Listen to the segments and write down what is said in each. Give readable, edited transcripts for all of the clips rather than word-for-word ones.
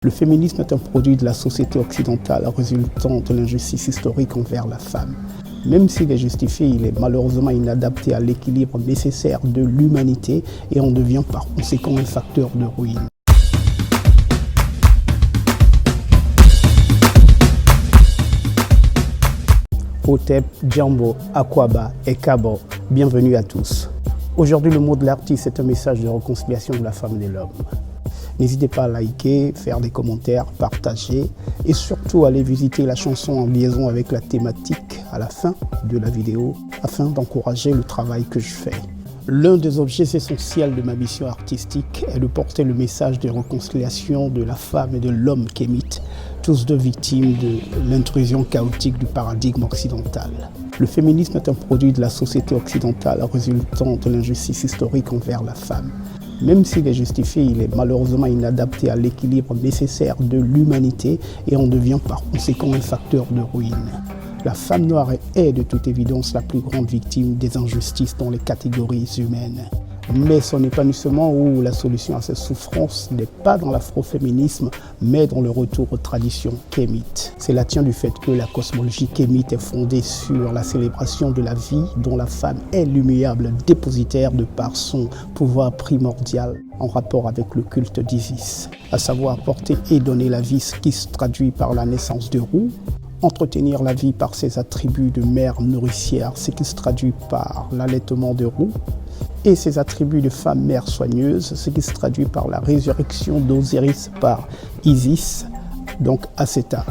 Le féminisme est un produit de la société occidentale résultant de l'injustice historique envers la femme. Même s'il est justifié, il est malheureusement inadapté à l'équilibre nécessaire de l'humanité et en devient par conséquent un facteur de ruine. Hotep, Djambo, Akwaba et Kabo, bienvenue à tous. Aujourd'hui, le mot de l'artiste est un message de réconciliation de la femme et de l'homme. N'hésitez pas à liker, faire des commentaires, partager et surtout aller visiter la chanson en liaison avec la thématique à la fin de la vidéo afin d'encourager le travail que je fais. L'un des objets essentiels de ma mission artistique est de porter le message de réconciliation de la femme et de l'homme kémite, tous deux victimes de l'intrusion chaotique du paradigme occidental. Le féminisme est un produit de la société occidentale résultant de l'injustice historique envers la femme. Même s'il est justifié, il est malheureusement inadapté à l'équilibre nécessaire de l'humanité et en devient par conséquent un facteur de ruine. La femme noire est de toute évidence la plus grande victime des injustices dans les catégories humaines. Mais son épanouissement ou la solution à ces souffrances n'est pas dans l'afroféminisme, mais dans le retour aux traditions kémites. Cela tient du fait que la cosmologie kémite est fondée sur la célébration de la vie dont la femme est l'immuable dépositaire de par son pouvoir primordial en rapport avec le culte d'Isis, à savoir porter et donner la vie, ce qui se traduit par la naissance de Ru, entretenir la vie par ses attributs de mère nourricière, ce qui se traduit par l'allaitement de Ru, et ses attributs de femme mère soigneuse, ce qui se traduit par la résurrection d'Osiris par Isis, donc Aceta.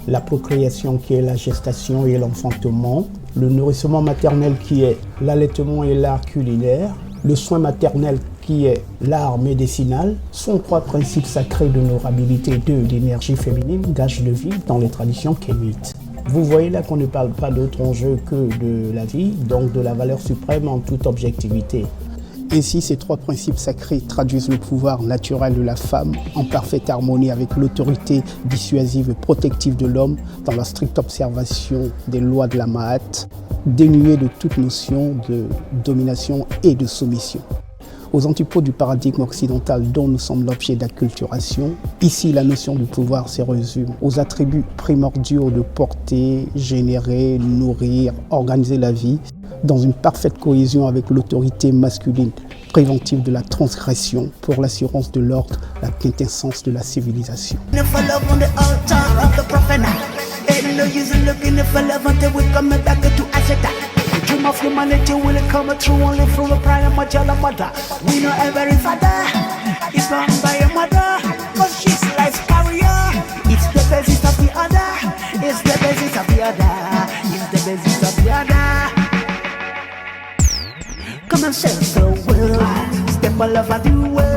La procréation qui est la gestation et l'enfantement, le nourrissement maternel qui est l'allaitement et l'art culinaire, le soin maternel qui est l'art médicinal, sont trois principes sacrés d'honorabilité et d'énergie féminine, gage de vie dans les traditions kémites. Vous voyez là qu'on ne parle pas d'autre enjeu que de la vie, donc de la valeur suprême en toute objectivité. Ainsi, ces trois principes sacrés traduisent le pouvoir naturel de la femme en parfaite harmonie avec l'autorité dissuasive et protective de l'homme dans la stricte observation des lois de la Ma'at, dénuées de toute notion de domination et de soumission. Aux antipodes du paradigme occidental dont nous sommes l'objet d'acculturation, ici la notion du pouvoir se résume aux attributs primordiaux de porter, générer, nourrir, organiser la vie, dans une parfaite cohésion avec l'autorité masculine préventive de la transgression pour l'assurance de l'ordre, la quintessence de la civilisation. Dream of humanity will come true only through the primordial mother. We know every father is born by a mother, cause she's life's carrier. It's the basis of the other, it's the basis of the other, it's the basis of the other. Come and share the world, step all over the world.